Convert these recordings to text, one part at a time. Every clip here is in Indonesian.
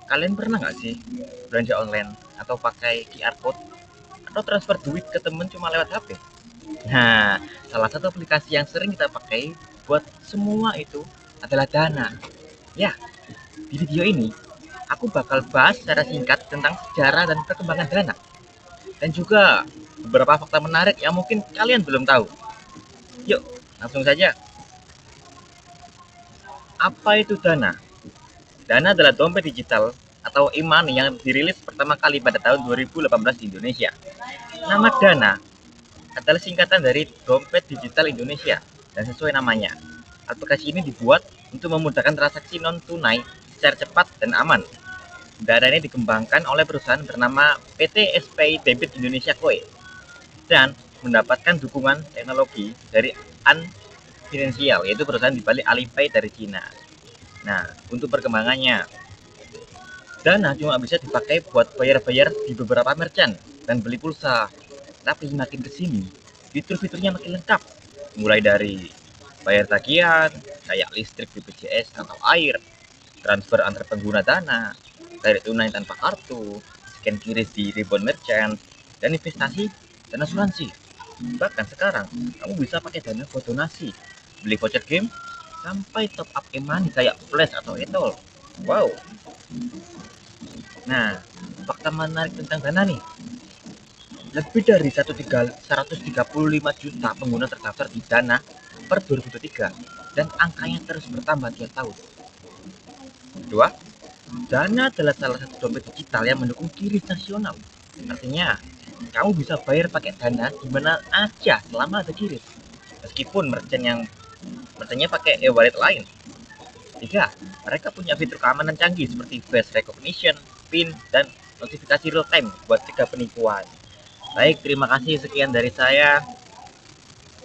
Kalian pernah nggak sih belanja online atau pakai QR code atau transfer duit ke temen cuma lewat HP? Nah, salah satu aplikasi yang sering kita pakai buat semua itu adalah Dana. Ya, di video ini aku bakal bahas secara singkat tentang sejarah dan perkembangan Dana dan juga beberapa fakta menarik yang mungkin kalian belum tahu. Yuk, langsung saja. Apa itu Dana? Dana adalah dompet digital atau e-money yang dirilis pertama kali pada tahun 2018 di Indonesia. Nama Dana adalah singkatan dari Dompet Digital Indonesia dan sesuai namanya, aplikasi ini dibuat untuk memudahkan transaksi non-tunai secara cepat dan aman. Dana ini dikembangkan oleh perusahaan bernama PT SPI Debit Indonesia Koe dan mendapatkan dukungan teknologi dari Ant Financial, yaitu perusahaan di balik Alipay dari Cina. Nah, untuk perkembangannya, Dana cuma bisa dipakai buat bayar-bayar di beberapa merchant dan beli pulsa. Tapi makin kesini, fitur-fiturnya makin lengkap. Mulai dari bayar tagihan, kayak listrik BPJS atau air, transfer antar pengguna Dana, tarik tunai tanpa kartu, scan QRIS di ribbon merchant, dan investasi dan asuransi. Bahkan sekarang, kamu bisa pakai Dana buat donasi, beli voucher game, sampai top up e-money kayak Flash atau Etol. Wow. Nah, fakta menarik tentang Dana nih. Lebih dari 135 juta pengguna terdaftar di Dana per 2023 dan angkanya terus bertambah tiap tahun. Kedua, Dana adalah salah satu dompet digital yang mendukung QRIS nasional. Artinya, kamu bisa bayar pakai Dana di mana aja selama ada QRIS. Meskipun merchantnya pakai e-wallet lain. Tiga, mereka punya fitur keamanan canggih seperti face recognition, PIN, dan notifikasi real time buat cegah penipuan. Baik, terima kasih sekian dari saya.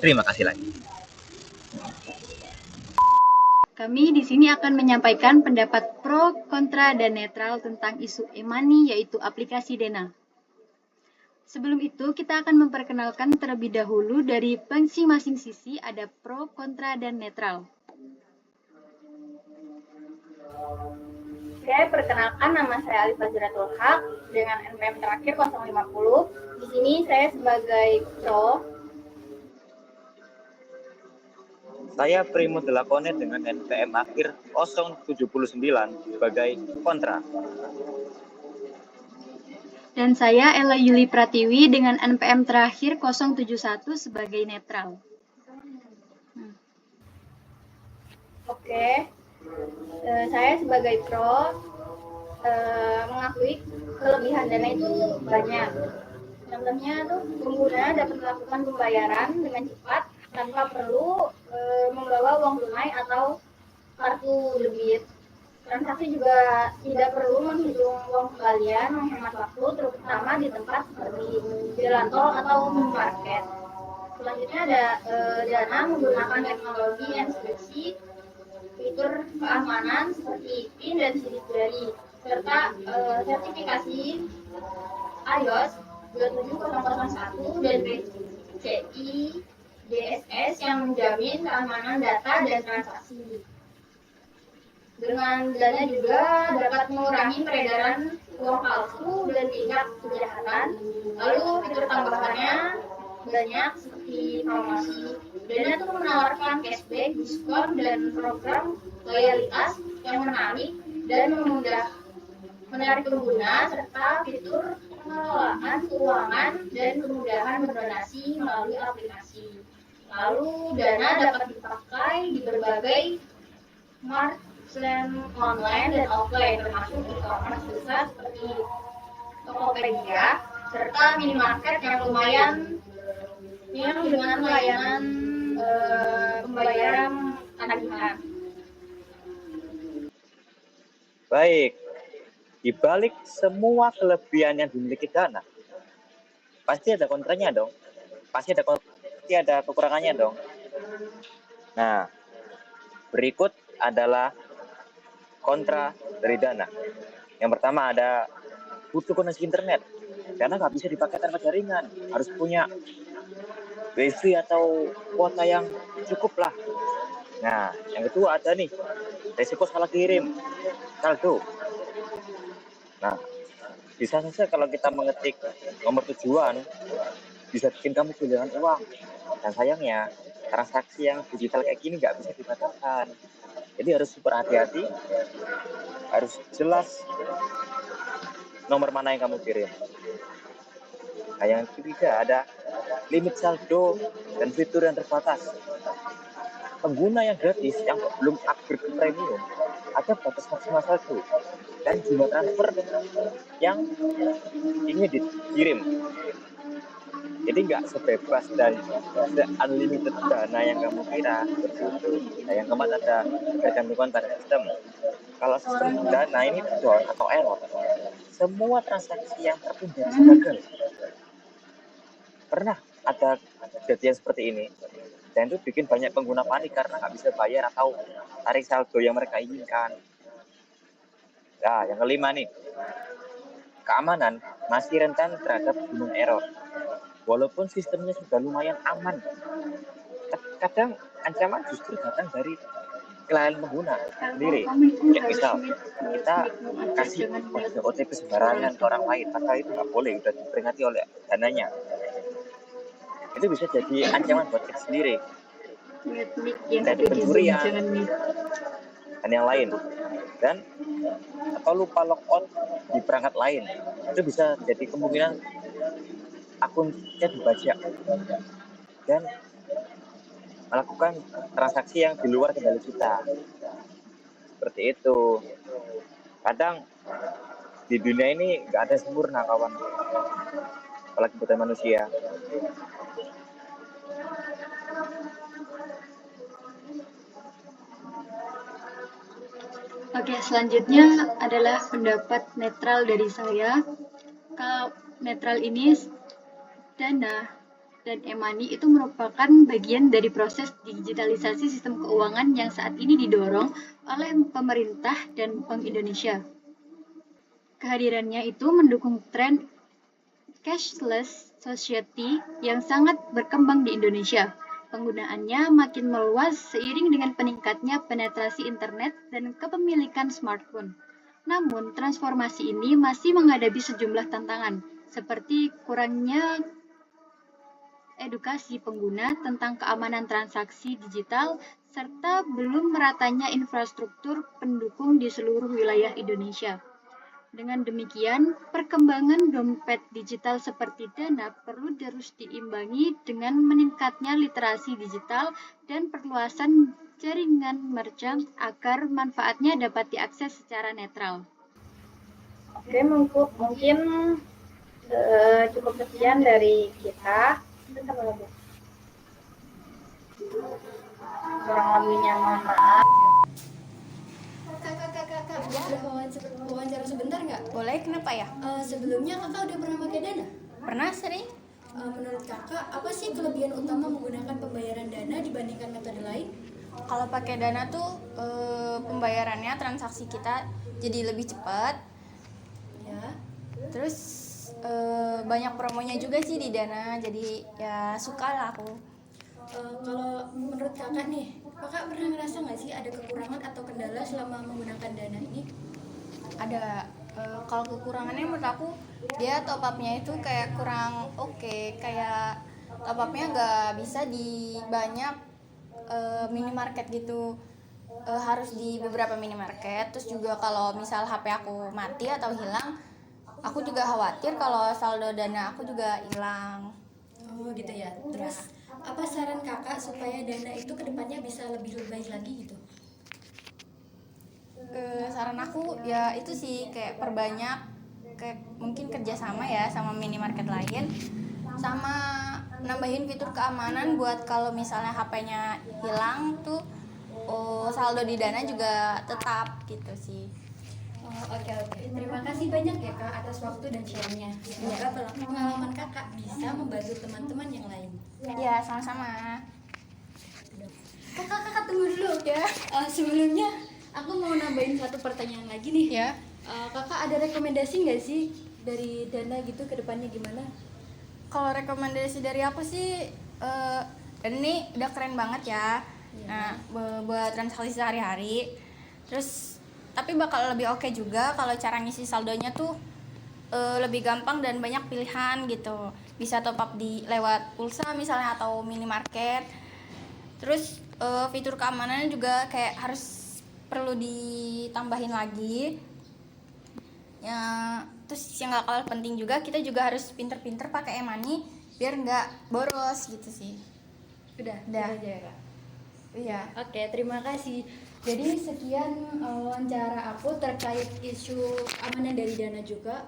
Terima kasih lagi. Kami di sini akan menyampaikan pendapat pro, kontra, dan netral tentang isu e-money, yaitu aplikasi Dana. Sebelum itu, kita akan memperkenalkan terlebih dahulu dari masing-masing sisi, ada pro, kontra, dan netral. Oke, perkenalkan nama saya Alif Fajratul Haq dengan NPM terakhir 050. Di sini saya sebagai pro. Saya Primo Delakone dengan NPM akhir 079 sebagai kontra. Dan saya Ella Yuli Pratiwi dengan NPM terakhir 071 sebagai netral. Oke, saya sebagai pro mengakui kelebihan Dana itu banyak. Contohnya tuh pengguna dapat melakukan pembayaran dengan cepat tanpa perlu membawa uang tunai atau kartu debit. Transaksi juga tidak perlu menghitung uang kembalian, menghemat waktu, terutama di tempat seperti jalan tol atau market. Selanjutnya ada Dana menggunakan teknologi enkripsi, fitur keamanan seperti PIN dan sidik jari, serta sertifikasi iOS 27001 dan PCI DSS yang menjamin keamanan data dan transaksi. Dengan Dana juga dapat mengurangi peredaran uang palsu dan tingkat kejahatan. Lalu fitur tambahannya banyak seperti promosi. Dana itu menawarkan cashback, diskon, dan program loyalitas yang menarik dan menarik pengguna, serta fitur pengelolaan keuangan dan kemudahan berdonasi melalui aplikasi. Lalu Dana dapat dipakai di berbagai merchant online dan offline, termasuk e-commerce besar seperti Tokopedia serta minimarket yang lumayan dengan layanan pembayaran tagihan. Baik, di balik semua kelebihan yang dimiliki Dana, pasti ada kontranya dong. Pasti ada kekurangannya dong. Nah, berikut adalah kontra dari Dana. Yang pertama ada butuh koneksi internet. Karena nggak bisa dipakai tanpa jaringan. Harus punya wifi atau kuota yang cukup lah. Nah, yang kedua ada nih, resiko salah kirim, saldo. Nah, bisa saja kalau kita mengetik nomor tujuan, bisa bikin kamu kehilangan uang. Dan sayangnya, transaksi yang digital kayak gini nggak bisa dibatalkan. Jadi harus super hati-hati, harus jelas nomor mana yang kamu kirim. Nah, yang ketiga ada limit saldo dan fitur yang terbatas. Pengguna yang gratis yang belum upgrade ke premium ada batas maksimal saldo dan jumlah transfer yang ingin dikirim. Jadi nggak sebebas dan se-unlimited dana yang kamu kira seperti itu. Nah, yang keempat ada ketergantungan pada sistem. Kalau sistem dana ini down atau error, semua transaksi yang tertunda bisa gagal. Pernah ada kejadian seperti ini, dan itu bikin banyak pengguna panik karena nggak bisa bayar atau tarik saldo yang mereka inginkan. Nah, yang kelima nih, keamanan masih rentan terhadap human error. Walaupun sistemnya sudah lumayan aman, kadang ancaman justru datang dari kesalahan pengguna sendiri. Ya, misal kita kasih OTP sembarangan ke orang lain, padahal itu nggak boleh, udah diperingati oleh dananya. Itu bisa jadi ancaman buat kita sendiri. Jadi pencurian dan yang lain. Dan atau lupa logout di perangkat lain, itu bisa jadi kemungkinan akunnya dibajak dan melakukan transaksi yang di luar kendali kita. Seperti itu. Kadang di dunia ini nggak ada sempurna, kawan. Apalagi buat manusia. Oke, selanjutnya adalah pendapat netral dari saya. Kalau netral ini, Dana dan e-money itu merupakan bagian dari proses digitalisasi sistem keuangan yang saat ini didorong oleh pemerintah dan Bank Indonesia. Kehadirannya itu mendukung tren cashless society yang sangat berkembang di Indonesia. Penggunaannya makin meluas seiring dengan peningkatnya penetrasi internet dan kepemilikan smartphone. Namun, transformasi ini masih menghadapi sejumlah tantangan, seperti kurangnya edukasi pengguna tentang keamanan transaksi digital, serta belum meratanya infrastruktur pendukung di seluruh wilayah Indonesia. Dengan demikian, perkembangan dompet digital seperti Dana perlu terus diimbangi dengan meningkatnya literasi digital dan perluasan jaringan merchant agar manfaatnya dapat diakses secara netral. Oke, mungkin cukup sekian dari kita. Kurang lebihnya mohon maaf. Kakak, boleh wawancara sebentar nggak? Boleh, kenapa ya? Sebelumnya kakak udah pernah pakai Dana? Pernah sering? Menurut kakak, apa sih kelebihan utama menggunakan pembayaran Dana dibandingkan metode lain? Kalau pakai Dana tuh pembayarannya, transaksi kita jadi lebih cepat. Ya. Terus banyak promonya juga sih di Dana, jadi ya suka lah aku. Kalau menurut kakak nih, kakak pernah ngerasa nggak sih ada kekurangan atau kendala selama menggunakan Dana ini? Ada kalau kekurangannya menurut aku, dia top up-nya itu kayak kurang oke, kayak top up-nya nggak bisa di banyak minimarket gitu. Harus di beberapa minimarket. Terus juga kalau misal HP aku mati atau hilang, aku juga khawatir kalau saldo Dana aku juga hilang. Oh gitu ya. Terus apa saran kakak supaya Dana itu kedepannya bisa lebih baik lagi gitu? Saran aku ya itu sih, kayak perbanyak, kayak mungkin kerjasama ya sama minimarket lain, sama nambahin fitur keamanan buat kalau misalnya HP-nya hilang tuh saldo di Dana juga tetap gitu sih. Oke. Terima kasih banyak ya kak atas waktu dan share-nya. Semoga pengalaman kakak bisa membantu teman-teman yang lain. Ya, sama-sama. Kakak tunggu dulu ya. Sebelumnya aku mau nambahin satu pertanyaan lagi nih. Ya. Kakak ada rekomendasi nggak sih dari Dana gitu ke depannya gimana? Kalau rekomendasi dari aku sih, dan ini udah keren banget ya. Nah, buat transaksi sehari-hari. Terus tapi bakal lebih oke juga kalau cara ngisi saldonya tuh lebih gampang dan banyak pilihan gitu. Bisa top up di lewat pulsa misalnya atau minimarket. Terus fitur keamanannya juga kayak harus perlu ditambahin lagi. Ya, terus yang gak kalah penting juga, kita juga harus pinter-pinter pakai e-money biar nggak boros gitu sih. Udah aja ya Kak. Iya. Oke, terima kasih. Jadi sekian wawancara aku terkait isu keamanan dari dana juga.